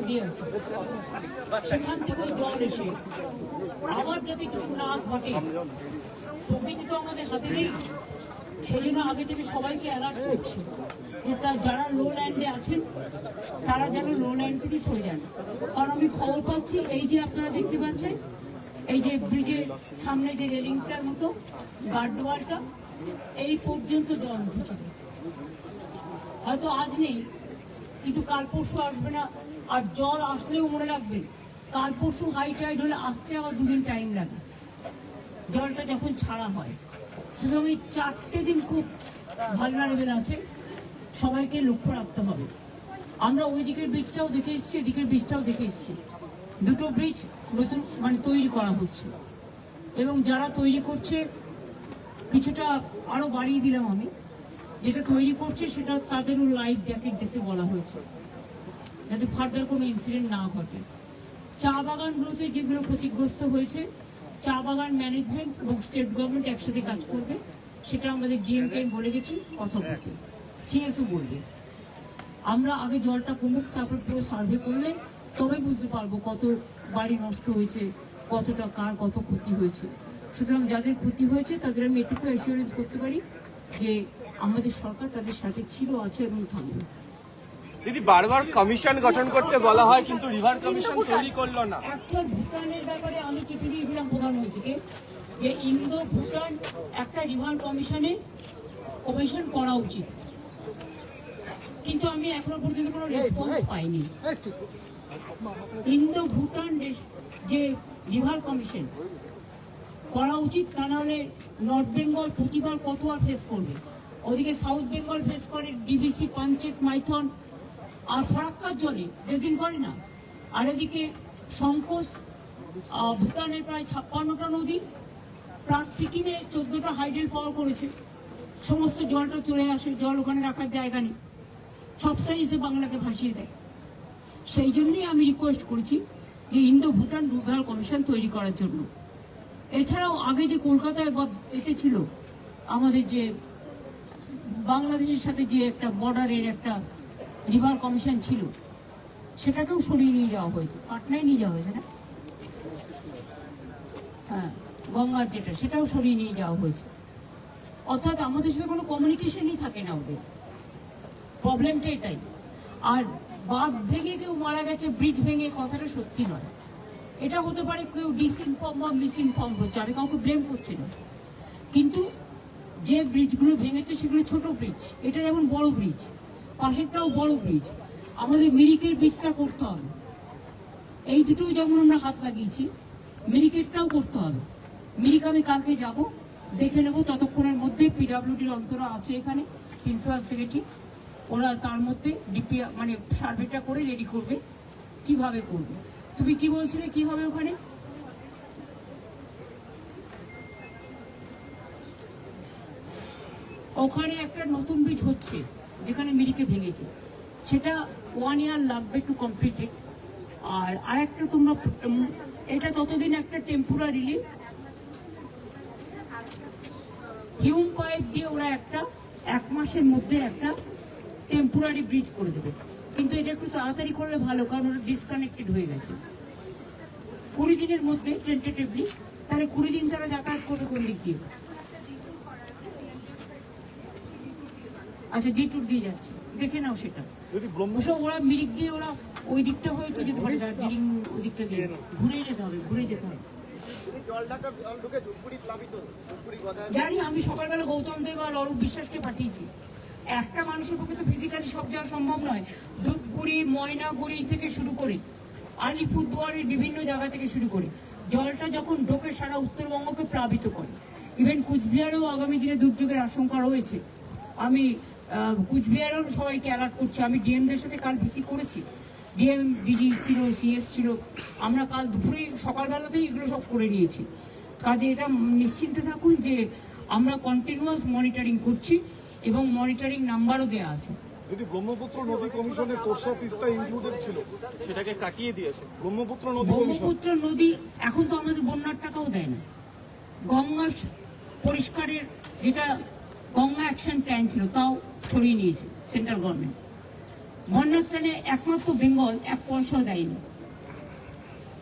দাঁড়িয়ে আছে, সেখান থেকে জল এসে আবার যাতে কিছু না ঘটে, প্রকৃতি তো আমাদের হাতে নেই। সেই জন্য আগে থেকে সবাইকে অ্যালার্ট করছি যে যারা লো ল্যান্ডে আছেন তারা যেন লো ল্যান্ড থেকে সরে যান। কারণ আমি খবর পাচ্ছি, এই যে আপনারা দেখতে পাচ্ছেন, এই যে ব্রিজের সামনে যে রেলিংটার মতো গার্ডওয়ালটা, এই পর্যন্ত জল উঠেছে। হয়তো আজ নেই, কিন্তু কাল পরশু আসবে না। আর জল আসলেও মনে রাখবেন, কাল পরশু হাই টাইড হলে আসতে আবার 2 দিন টাইম লাগে জলটা যখন ছাড়া হয়। সুতরাং এই 4টে দিন খুব ভালনারেবল আছে, সবাইকে লক্ষ্য রাখতে হবে। আমরা ওই দিকের ব্রিজটাও দেখে এসেছি, এদিকের ব্রিজটাও দেখে এসেছি। দুটো ব্রিজ নতুন তৈরি করা হচ্ছে, এবং যারা তৈরি করছে কিছুটা আরো বাড়িয়ে দিলাম আমি, যেটা তৈরি করছে সেটা তাদেরও লাইফ জ্যাকেট দেখতে বলা হয়েছে, যাতে ফার্দার কোনো ইনসিডেন্ট না ঘটে। চা বাগানগুলোতে যেগুলো ক্ষতিগ্রস্ত হয়েছে, চা বাগান ম্যানেজমেন্ট এবং স্টেট গভর্নমেন্ট একসাথে কাজ করবে, সেটা আমাদের ডিএমকে বলে গেছি, কথা বলতে সিএসও বলবে। আমরা আগে জলটা কমুক, তারপর পুরো সার্ভে করলে তবে বুঝতে পারবো কত বাড়ি নষ্ট হয়েছে, কতটা কার কত ক্ষতি হয়েছে। সুতরাং যাদের ক্ষতি হয়েছে তাদের আমি এটুকু অ্যাসিওরেন্স করতে পারি যে আমাদের সরকার তাদের সাথে ছিল, আছে এবং থাকবে। দিদি, বারবার কমিশন গঠন করতে বলা হয়, কিন্তু রিভার কমিশন তৈরি করলো না। অ্যাকচুয়াল ভুটানের ব্যাপারে আমি চিঠি দিয়েছিলাম প্রধানমন্ত্রীকে যে ইন্দো ভুটান একটা রিভার কমিশন করা উচিত, কিন্তু আমি এখনো পর্যন্ত কোনো রেসপন্স পাইনি। ইন্দো ভুটান যে রিভার কমিশন করা উচিত, তা নাহলে নর্থ বেঙ্গল প্রতিবার কত আর ফেস করবে। ওদিকে সাউথ বেঙ্গল ফেস করে ডিবিসি, পাঞ্চেত, মাইথন আর ফরাক্কার জলে ড্রেজিং করে না। আর এদিকে সংকোচ, ভুটানের প্রায় 56টা নদী প্লাস সিকিমের 14টা হাইডেল পাওয়ার করেছে। সমস্ত জলটা চলে আসে, জল ওখানে রাখার জায়গা নেই, সবটাই এসে বাংলাকে ভাসিয়ে দেয়। সেই জন্যই আমি রিকোয়েস্ট করেছি যে ইন্দো ভুটান রিভার কমিশন তৈরি করার জন্য। এছাড়াও আগে যে কলকাতায় বা এতে ছিল আমাদের যে বাংলাদেশের সাথে যে একটা বর্ডারের একটা রিভার কমিশন ছিল, সেটাকেও সরিয়ে নিয়ে যাওয়া হয়েছে, পাটনায় নিয়ে যাওয়া হয়েছে না, হ্যাঁ গঙ্গার যেটা, সেটাও সরিয়ে নিয়ে যাওয়া হয়েছে। অর্থাৎ আমাদের সাথে কোনো কমিউনিকেশনই থাকে না ওদের, প্রবলেমটা এটাই। আর বাঁধ ভেঙে কেউ মারা গেছে, ব্রিজ ভেঙে, কথাটা সত্যি নয়। এটা হতে পারে কেউ ডিসইনফর্ম বা মিসইনফর্ম হচ্ছে, আমি কাউকে ব্লেম করছি না, কিন্তু যে ব্রিজগুলো ভেঙেছে সেগুলো ছোট ব্রিজ, এটা যেমন বড় ব্রিজ, পাশেরটাও বড় ব্রিজ। আমাদের মিরিকের ব্রিজটা করতে হবে, এই দুটো যেমন আমরা হাত লাগিয়েছি, মিরিকেরটাও করতে হবে। মিরিক আমি কালকে যাব, দেখে নেবো। ততক্ষণের মধ্যে পিডব্লিউডির অন্তরা আছে এখানে, প্রিন্সিপাল সেক্রেটারি, ওরা তার মধ্যে সার্ভেটা করে রেডি করবে কিভাবে করবে। তুমি কি বলছিলে কি হবে ওখানে? ওখানে একটা নতুন ব্রিজ হচ্ছে যেখানে মিরিকে ভেঙেছে, সেটা 1 year লাগবে টু কমপ্লিটেড। আর আরেকটা তোমরা, এটা ততদিন একটা টেম্পোরারিলি হিউম পাইপ দিয়ে ওরা একটা 1 মাসের মধ্যে একটা টেম্পোরারি ব্রিজ করে দেবে। কিন্তু এটা একটু তাড়াতাড়ি করলে ভালো, কারণ ওটা ডিসকানেক্টেড হয়ে গেছে। 20 দিনের মধ্যে টেন্টেটিভলি, তাহলে 20 দিন তারা যাতায়াত করবে কোন দিক দিয়ে? আচ্ছা, ডিটুর দিয়ে যাচ্ছে, দেখে নাও সেটা। ওরা মিরিক দিয়ে ওরা ওই দিকটা হয়ে তো যেতে পারে, দার্জিলিং ওই দিকটা দিয়ে ঘুরে যেতে হবে, ঘুরে যেতে হবে। জানি, আমি সকালবেলা গৌতম দেব আর অরূপ বিশ্বাসকে পাঠিয়েছি। একটা মানুষের পক্ষে তো ফিজিক্যালি সব যাওয়া সম্ভব নয়। ধূপগুড়ি, ময়নাগুড়ি থেকে শুরু করে আলিপুরদুয়ারের বিভিন্ন জায়গা থেকে শুরু করে জলটা যখন ঢোকে সারা উত্তরবঙ্গকে প্লাবিত করে। ইভেন কুচবিহারেও আগামী দিনে দুর্যোগের আশঙ্কা রয়েছে। আমি কুচবিহারেও সবাইকে অ্যালার্ট করছি। আমি ডিএমদের সাথে কাল ভিসি করেছি, ডিএম, ডিজি ছিল, সিএস ছিল। আমরা কাল দুপুরে সকালবেলাতেই এগুলো সব করে নিয়েছি। কাজে এটা নিশ্চিন্তে থাকুন যে আমরা কন্টিনিউয়াস মনিটরিং করছি এবং মনিটরিং নাম্বারও দেওয়া আছে। যদি ব্রহ্মপুত্র নদী কমিশনে তোরসা তিস্তা ইনক্লুডেড ছিল, সেটাকে কাটিয়ে দিয়েছে। ব্রহ্মপুত্র নদী এখন তো আমাদের বন্যার টাকাও দেয় না। গঙ্গা পরিষ্কারের যেটা গঙ্গা অ্যাকশন প্ল্যান ছিল, তাও সরিয়ে নিয়েছে সেন্ট্রাল গভর্নমেন্ট। বন্যার ত্রাণে একমাত্র বেঙ্গল 1 পয়সাও দেয়নি।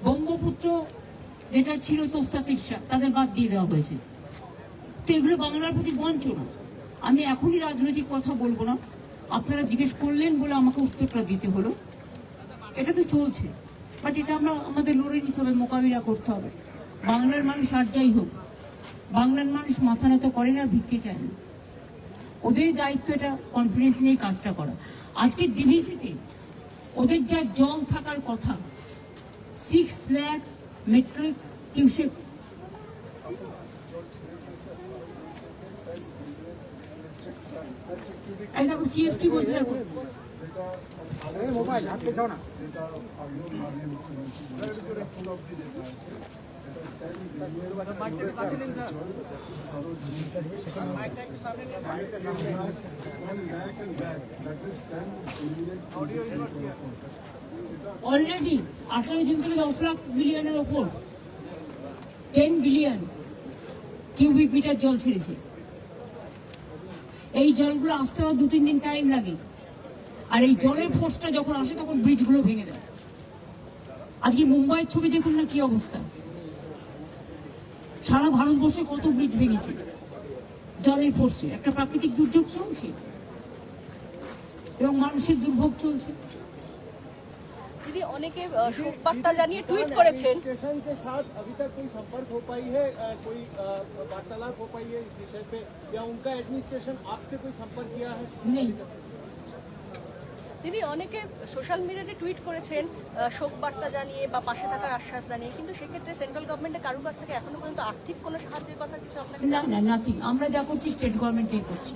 বঙ্গপুত্র যেটা ছিল তোস্তা তিরসা, তাদের বাদ দিয়ে দেওয়া হয়েছে। তো এগুলো বাংলার প্রতি বঞ্চনা। আমি এখনই রাজনৈতিক কথা বলবো না, আপনারা জিজ্ঞেস করলেন বলে আমাকে উত্তরটা দিতে হলো। এটা তো চলছে, বাট এটা আমরা আমাদের লড়ে নিতে হবে, মোকাবিলা করতে হবে। বাংলার মানুষ আর যাই হোক, বাংলার মানুষ মাথা নত করে না, ভিক্ষে চায় না। ওদের দায়িত্ব এটা কনফিডেন্স নিয়ে কাজটা করা। আজকে ডিভিসিতে ওদের যা জল থাকার কথা, 6 লাখ মেট্রিক কিউসেক, এই দেখো সিএসটি বলছে, দেখো মোবাইল হাতে যাও না, যেটা আগেও মাননীয় মুখ্যমন্ত্রী উপলব্ধি যেটা আছে অলরেডি 18 জুন থেকে 10 লাখ বিলিয়নের ওপর 10 বিলিয়ন কিউবিক মিটার জল ছেড়েছে। এই জলগুলো আসতে আবার 2-3 দিন টাইম লাগে, আর এই জলের ফোর্সটা যখন আসে তখন ব্রিজগুলো ভেঙে দেয়। আজকে মুম্বাইয়ের ছবি দেখুন না কি অবস্থা, সারা ভারতবর্ষে কত ব্রিজ ভেঙেছে জলের ফোর্সে। একটা প্রাকৃতিক দুর্যোগ চলছে এবং মানুষের দুর্ভোগ চলছে। দিদি, অনেকে শোক বার্তা জানিয়ে টুইট করেছেন। स्टेशन के साथ अभी तक कोई संपर्क हो पाई है, कोई वार्तालाप हो पाई है इस विषय पे, या उनका एडमिनिस्ट्रेशन आपसे कोई संपर्क किया है? নেই। দিদি, অনেকে সোশ্যাল মিডিয়াতে টুইট করেছেন শোক বার্তা জানিয়ে বা পাশে থাকার আশ্বাস জানিয়ে, কিন্তু সেক্ষেত্রে সেন্ট্রাল গভর্নমেন্টের কারো কাছ থেকে এখনো পর্যন্ত আর্থিক কোনো সাহায্যের কথা কিছু আপনাকে না না, নাথিং। আমরা যা করছি স্টেট গভর্নমেন্টই করছি।